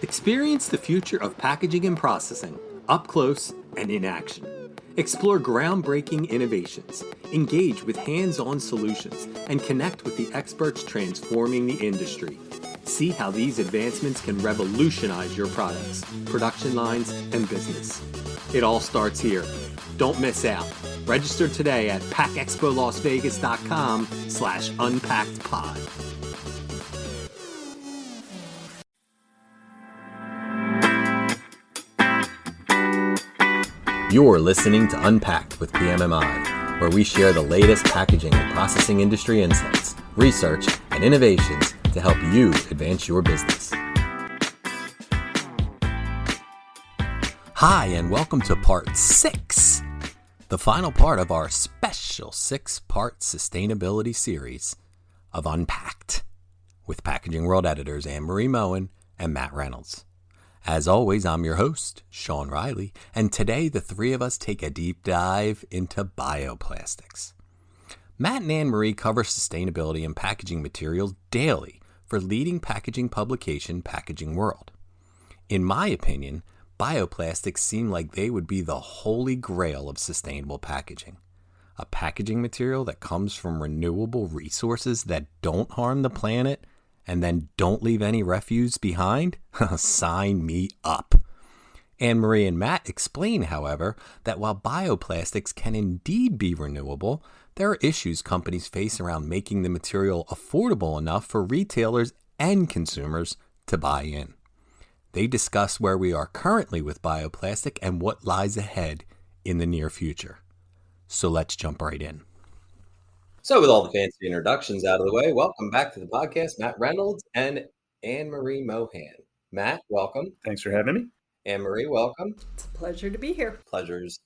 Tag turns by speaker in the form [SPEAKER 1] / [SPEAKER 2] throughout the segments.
[SPEAKER 1] Experience the future of packaging and processing up close and in action. Explore groundbreaking innovations, engage with hands-on solutions, and connect with the experts transforming the industry. See how these advancements can revolutionize your products, production lines, and business. It all starts here. Don't miss out. Register today at packexpolasvegas.com/unpackedpod. You're listening to Unpacked with PMMI, where we share the latest packaging and processing industry insights, research, and innovations to help you advance your business. Hi, and welcome to part 6, the final part of our special 6-part sustainability series of Unpacked with Packaging World editors Anne-Marie Mohan and Matt Reynolds. As always, I'm your host, Sean Riley, and today the three of us take a deep dive into bioplastics. Matt and Anne-Marie cover sustainability and packaging materials daily for leading packaging publication Packaging World. In my opinion, bioplastics seem like they would be the holy grail of sustainable packaging. A packaging material that comes from renewable resources that don't harm the planet and then don't leave any refuse behind? Sign me up. Anne-Marie and Matt explain, however, that while bioplastics can indeed be renewable, there are issues companies face around making the material affordable enough for retailers and consumers to buy in. They discuss where we are currently with bioplastic and what lies ahead in the near future. So let's jump right in.
[SPEAKER 2] So with all the fancy introductions out of the way, welcome back to the podcast, Matt Reynolds and Anne-Marie Mohan. Matt, welcome.
[SPEAKER 3] Thanks for having me.
[SPEAKER 2] Anne-Marie, welcome.
[SPEAKER 4] It's a pleasure to be here.
[SPEAKER 2] Pleasure's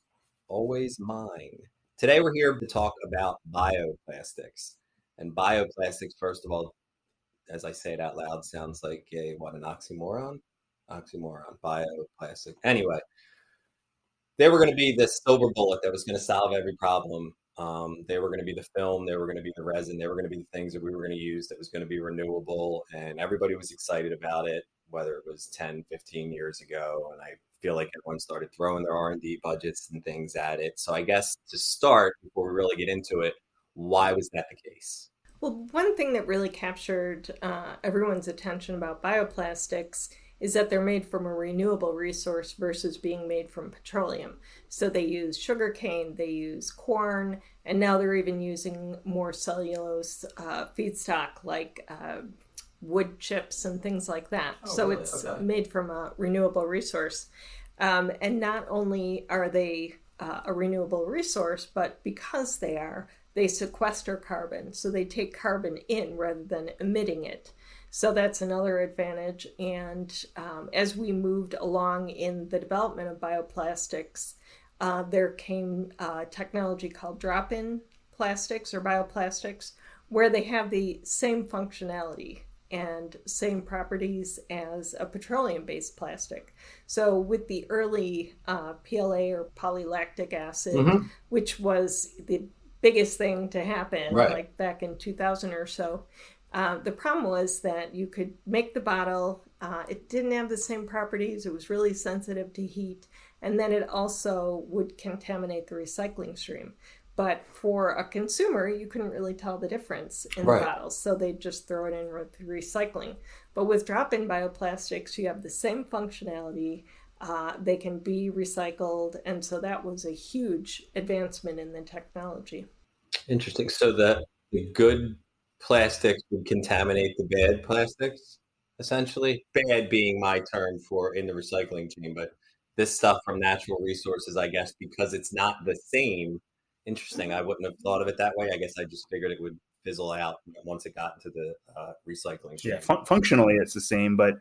[SPEAKER 2] always mine. Today we're here to talk about bioplastics. And bioplastics, first of all, as I say it out loud, sounds like an oxymoron? Oxymoron, bioplastic. Anyway, they were going to be the silver bullet that was going to solve every problem. They were going to be the film, they were going to be the resin, they were going to be the things that we were going to use that was going to be renewable, and everybody was excited about it, whether it was 10, 15 years ago, and I feel like everyone started throwing their R&D budgets and things at it. So I guess to start, before we really get into it, why was that the case?
[SPEAKER 4] Well, one thing that really captured everyone's attention about bioplastics is that they're made from a renewable resource versus being made from petroleum. So they use sugarcane, they use corn, and now they're even using more cellulose feedstock like wood chips and things like that.
[SPEAKER 2] Oh,
[SPEAKER 4] so
[SPEAKER 2] really?
[SPEAKER 4] it's
[SPEAKER 2] Okay.
[SPEAKER 4] made from a renewable resource. And not only are they a renewable resource, but because they sequester carbon. So they take carbon in rather than emitting it. So that's another advantage. And as we moved along in the development of bioplastics, there came technology called drop-in plastics or bioplastics, where they have the same functionality and same properties as a petroleum-based plastic. So with the early PLA or polylactic acid, which was the biggest thing to happen,
[SPEAKER 2] Right.
[SPEAKER 4] like back in 2000 or so, the problem was that you could make the bottle, it didn't have the same properties, it was really sensitive to heat, and then it also would contaminate the recycling stream. But for a consumer, you couldn't really tell the difference in
[SPEAKER 2] Right.
[SPEAKER 4] the bottles, so they'd just throw it in with recycling. But with drop-in bioplastics, you have the same functionality, they can be recycled, and so that was a huge advancement in the technology.
[SPEAKER 2] Interesting. So the good plastics would contaminate the bad plastics, essentially. Bad being my term for in the recycling chain, but this stuff from natural resources, I guess, because it's not the same. Interesting. I wouldn't have thought of it that way. I guess I just figured it would fizzle out once it got into the recycling chain.
[SPEAKER 3] Yeah, functionally it's the same, but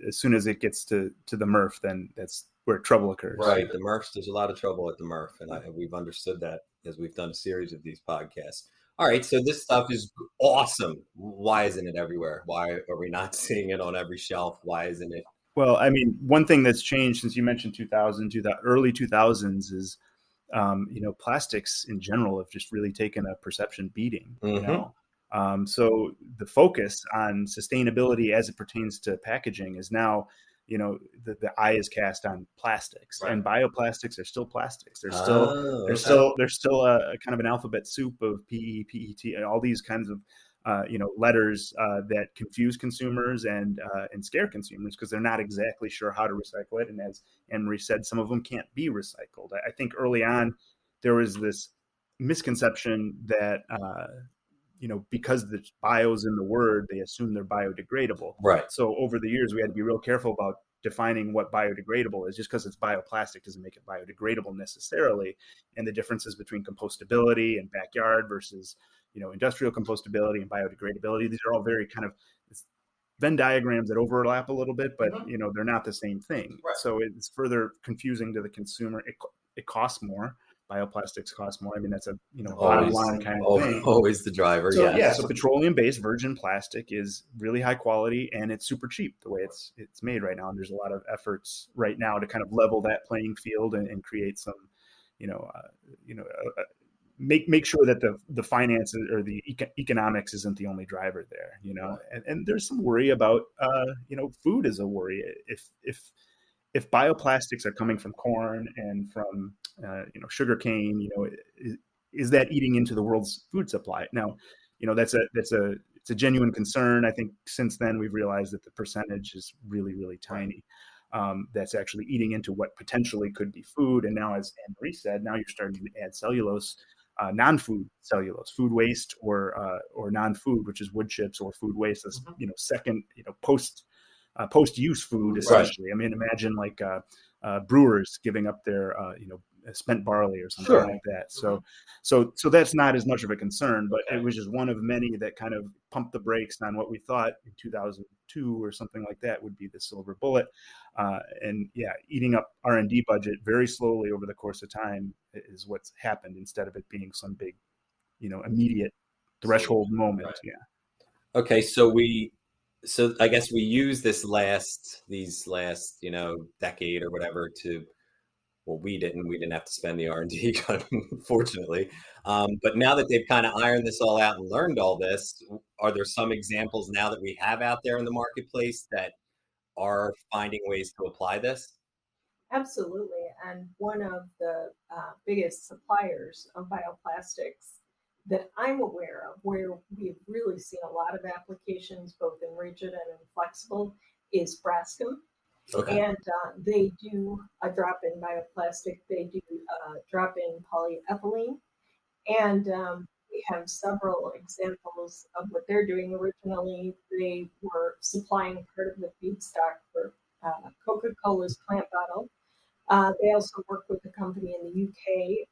[SPEAKER 3] as soon as it gets to the MRF, then that's where trouble occurs.
[SPEAKER 2] Right. The MRFs, there's a lot of trouble at the MRF, and we've understood that as we've done a series of these podcasts. All right, so this stuff is awesome. Why isn't it everywhere? Why are we not seeing it on every shelf? Why isn't it?
[SPEAKER 3] Well, I mean, one thing that's changed since you mentioned early 2000s is, plastics in general have just really taken a perception beating. So the focus on sustainability as it pertains to packaging is now the eye is cast on plastics,
[SPEAKER 2] Right.
[SPEAKER 3] and bioplastics are still plastics. They're
[SPEAKER 2] Okay.
[SPEAKER 3] still a kind of an alphabet soup of PE, PET, and all these kinds of letters that confuse consumers and scare consumers because they're not exactly sure how to recycle it. And as Anne-Marie said, some of them can't be recycled. I think early on there was this misconception that because the bio's in the word, they assume they're biodegradable.
[SPEAKER 2] Right.
[SPEAKER 3] So over the years, we had to be real careful about defining what biodegradable is. Just because it's bioplastic doesn't make it biodegradable necessarily. And the differences between compostability and backyard versus, industrial compostability and biodegradability, these are all very kind of Venn diagrams that overlap a little bit, but they're not the same thing.
[SPEAKER 2] Right.
[SPEAKER 3] So it's further confusing to the consumer. It costs more. Bioplastics cost more. I mean, that's a bottom line kind of thing.
[SPEAKER 2] Always the driver.
[SPEAKER 3] So, so petroleum-based virgin plastic is really high quality and it's super cheap the way it's made right now. And there's a lot of efforts right now to kind of level that playing field and create some, make sure that the finances or the economics isn't the only driver there. And there's some worry about food is a worry. If bioplastics are coming from corn and from sugarcane, is that eating into the world's food supply? Now, it's a genuine concern. I think since then we've realized that the percentage is really, really tiny. That's actually eating into what potentially could be food. And now, as Anne-Marie said, now you're starting to add cellulose, non-food cellulose, food waste or non-food, which is wood chips or food waste. That's second, post-use food essentially. Right. I mean, imagine like brewers giving up their spent barley or something like that. So that's not as much of a concern, but it was just one of many that kind of pumped the brakes on what we thought in 2002 or something like that would be the silver bullet. And eating up R&D budget very slowly over the course of time is what's happened instead of it being some big, immediate threshold moment. Right. Yeah.
[SPEAKER 2] Okay. So I guess we use these last, decade or whatever we didn't have to spend the R&D, unfortunately. But now that they've kind of ironed this all out and learned all this, are there some examples now that we have out there in the marketplace that are finding ways to apply this?
[SPEAKER 4] Absolutely. And one of the biggest suppliers of bioplastics that I'm aware of, where we've really seen a lot of applications, both in rigid and in flexible, is Braskem. Okay. And they do a drop-in bioplastic. They do drop-in polyethylene. And we have several examples of what they're doing. Originally, they were supplying part of the feedstock for Coca-Cola's plant bottle. They also worked with a company in the UK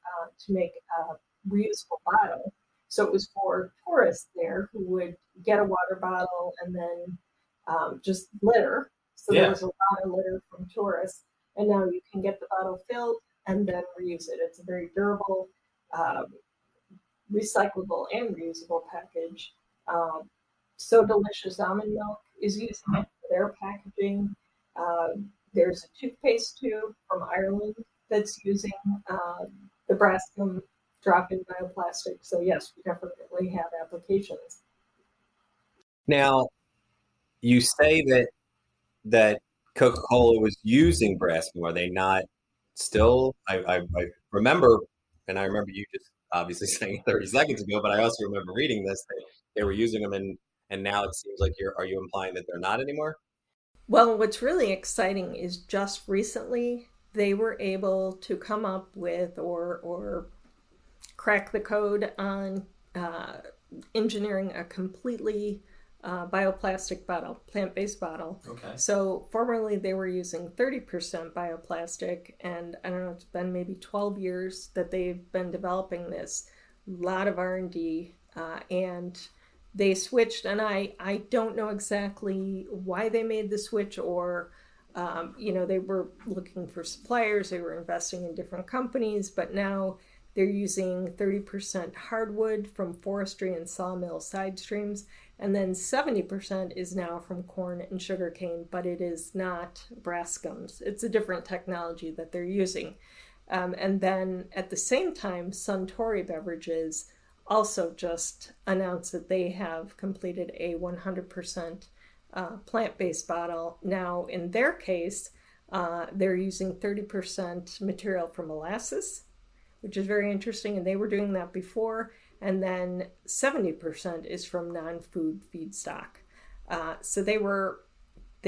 [SPEAKER 4] to make a reusable bottle. So it was for tourists there who would get a water bottle and then just litter. So there was a lot of litter from tourists. And now you can get the bottle filled and then reuse it. It's a very durable, recyclable and reusable package. So Delicious Almond Milk is using it for their packaging. There's a toothpaste tube from Ireland that's using the Braskem drop-in bioplastic. So yes, we definitely have applications.
[SPEAKER 2] Now, you say that Coca-Cola was using Braskem. Are they not still? I remember, and I remember you just obviously saying 30 seconds ago, but I also remember reading this, that they were using them, and now it seems like are you implying that they're not anymore?
[SPEAKER 4] Well, what's really exciting is just recently they were able to come up with or crack the code on engineering a completely bioplastic bottle, plant-based bottle. Okay. So formerly they were using 30% bioplastic, and I don't know, it's been maybe 12 years that they've been developing this. A lot of R&D, and they switched, and I don't know exactly why they made the switch, or they were looking for suppliers, they were investing in different companies, but now they're using 30% hardwood from forestry and sawmill side streams, and then 70% is now from corn and sugarcane, but it is not Braskem's. It's a different technology that they're using. And then at the same time, Suntory Beverages also just announced that they have completed a 100% plant-based bottle. Now, in their case, they're using 30% material from molasses, which is very interesting, and they were doing that before. And then 70% is from non-food feedstock. So they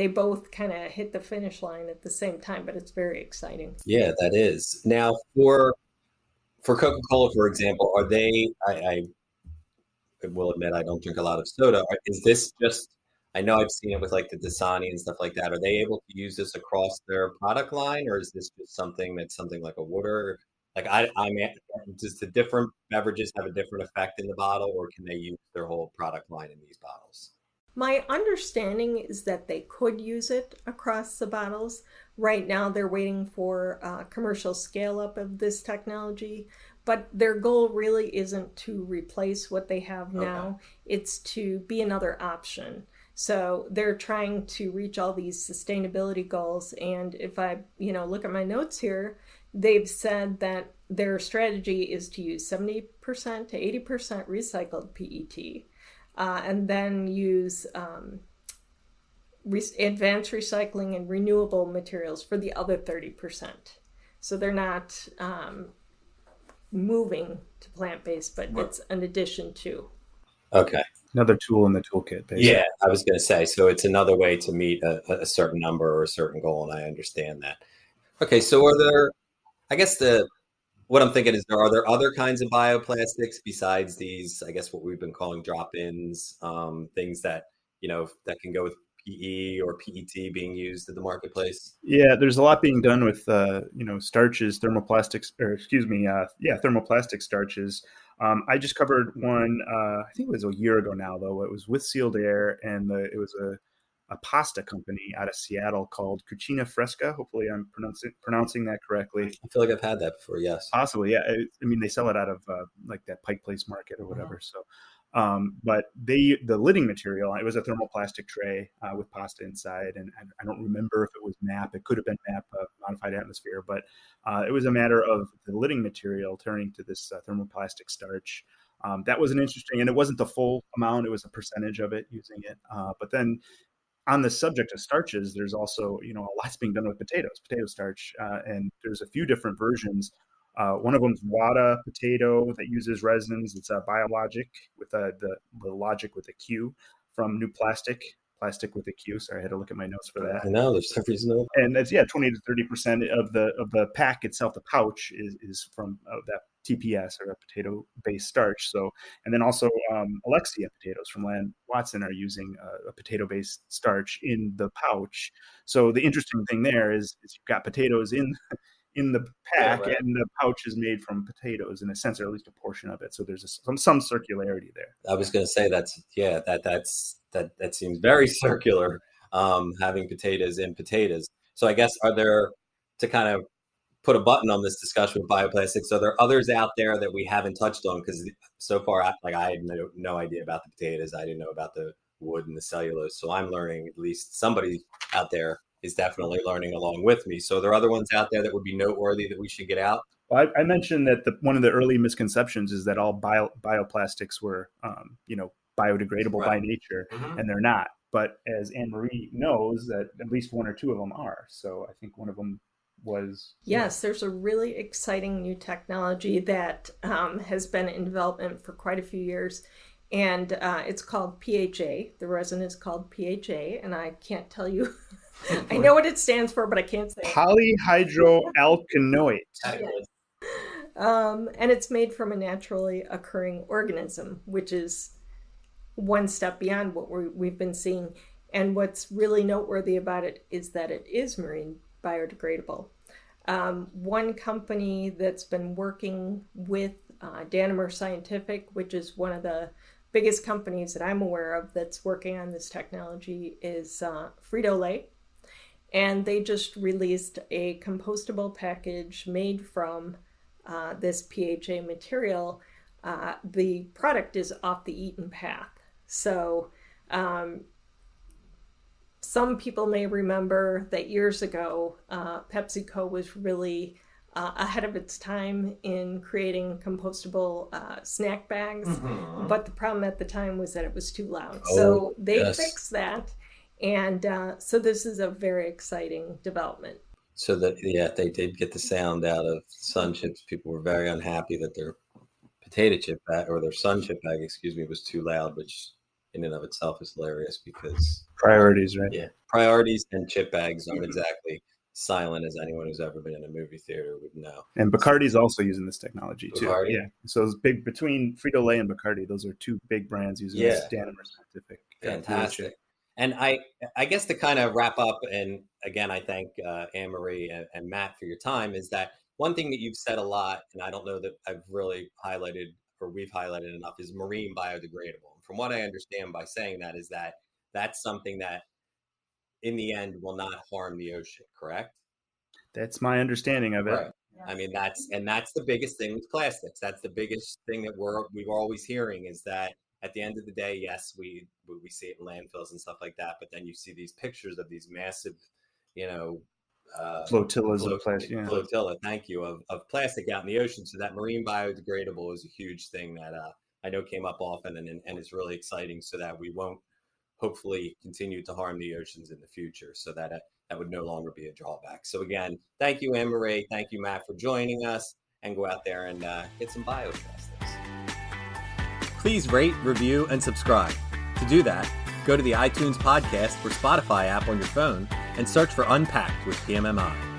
[SPEAKER 4] both kind of hit the finish line at the same time, but it's very exciting.
[SPEAKER 2] Yeah, that is. Now, for Coca-Cola, for example, are they? I will admit I don't drink a lot of soda. Is this just? I know I've seen it with like the Dasani and stuff like that. Are they able to use this across their product line, or is this just something that's something like a water? Like does the different beverages have a different effect in the bottle, or can they use their whole product line in these bottles?
[SPEAKER 4] My understanding is that they could use it across the bottles. Right now, they're waiting for commercial scale up of this technology, but their goal really isn't to replace what they have now. Okay. It's to be another option. So they're trying to reach all these sustainability goals. And if I, look at my notes here, they've said that their strategy is to use 70% to 80% recycled PET. And then use advanced recycling and renewable materials for the other 30%. So they're not moving to plant-based, but it's an addition to.
[SPEAKER 2] Okay.
[SPEAKER 3] Another tool in the toolkit, basically.
[SPEAKER 2] Yeah, I was going to say, so it's another way to meet a certain number or a certain goal, and I understand that. Okay, so are there, I guess what I'm thinking is, are there other kinds of bioplastics besides these, I guess what we've been calling drop-ins, things that, that can go with PE or PET being used in the marketplace?
[SPEAKER 3] Yeah, there's a lot being done with, starches, thermoplastic starches. I just covered one, I think it was a year ago now, though. It was with Sealed Air, and it was a pasta company out of Seattle called Cucina Fresca. Hopefully I'm pronouncing that correctly.
[SPEAKER 2] I feel like I've had that before, yes.
[SPEAKER 3] Possibly, yeah. I mean, they sell it out of like that Pike Place Market or whatever. So, but the lidding material, it was a thermoplastic tray with pasta inside. And I don't remember if it was MAP. It could have been MAP, modified atmosphere. But it was a matter of the lidding material turning to this thermoplastic starch. That was an interesting, and it wasn't the full amount. It was a percentage of it using it. But then on the subject of starches, there's also, a lot's being done with potato starch, and there's a few different versions. One of them is Wada potato that uses resins. It's a biologic with the logic with a Q from New Plastic with a Q. Sorry, I had to look at my notes for that.
[SPEAKER 2] I know, there's some reason.
[SPEAKER 3] And that's 20 to 30% of the pack itself. The pouch is from that TPS, or a potato-based starch. So, and then also Alexia potatoes from Land Watson are using a potato-based starch in the pouch. So the interesting thing there is you've got potatoes in the pack, yeah, right, and the pouch is made from potatoes in a sense, or at least a portion of it. So there's some circularity there.
[SPEAKER 2] I was going to say that seems very circular, having potatoes in potatoes. So I guess, are there, to kind of put a button on this discussion with bioplastics, are there others out there that we haven't touched on? Because so far, I had no idea about the potatoes. I didn't know about the wood and the cellulose. So I'm learning, at least somebody out there is definitely learning along with me. So are there other ones out there that would be noteworthy that we should get out?
[SPEAKER 3] Well, I mentioned that one of the early misconceptions is that all bioplastics were, biodegradable, right, by nature, mm-hmm, and they're not. But as Anne-Marie knows, that at least one or two of them are. So I think one of them was...
[SPEAKER 4] Yes, there's a really exciting new technology that has been in development for quite a few years. And it's called PHA. The resin is called PHA, and I can't tell you. I know what it stands for, but I can't say
[SPEAKER 3] polyhydroalkanoate.
[SPEAKER 4] Yes. And it's made from a naturally occurring organism, which is one step beyond what we've been seeing. And what's really noteworthy about it is that it is marine biodegradable. One company that's been working with Danimer Scientific, which is one of the biggest companies that I'm aware of that's working on this technology, is Frito-Lay. And they just released a compostable package made from this PHA material. The product is off the eaten path. So some people may remember that years ago, PepsiCo was really ahead of its time in creating compostable snack bags. Mm-hmm. But the problem at the time was that it was too loud. So they fixed that. And so this is a very exciting development.
[SPEAKER 2] So that, yeah, they did get the sound out of sun chips. People were very unhappy that their potato chip bag, or their sun chip bag, excuse me, was too loud, which in and of itself is hilarious because
[SPEAKER 3] Priorities, right?
[SPEAKER 2] yeah, priorities and chip bags aren't exactly silent, as anyone who's ever been in a movie theater would know.
[SPEAKER 3] And Bacardi's also using this technology too.
[SPEAKER 2] Bacardi?
[SPEAKER 3] Yeah. So it's big between Frito-Lay and Bacardi. Those are two big brands using this Danimer scientific.
[SPEAKER 2] Fantastic. And I guess to kind of wrap up, and again, I thank Anne-Marie and Matt for your time, is that one thing that you've said a lot, and I don't know that I've really highlighted or we've highlighted enough, is marine biodegradable. And from what I understand by saying that is that that's something that in the end will not harm the ocean, correct?
[SPEAKER 3] That's my understanding of it.
[SPEAKER 2] Right. I mean, that's the biggest thing with plastics. That's the biggest thing that we're always hearing, is that at the end of the day, yes, we see it in landfills and stuff like that, but then you see these pictures of these massive,
[SPEAKER 3] flotillas of plastic. Yeah.
[SPEAKER 2] Flotilla, thank you, of plastic out in the ocean. So that marine biodegradable is a huge thing that I know came up often, and it's really exciting, so that we won't hopefully continue to harm the oceans in the future, so that that would no longer be a drawback. So again, thank you, Anne-Marie. Thank you, Matt, for joining us, and go out there and get some bioplastics.
[SPEAKER 1] Please rate, review, and subscribe. To do that, go to the iTunes podcast or Spotify app on your phone and search for unPaCKed with PMMI.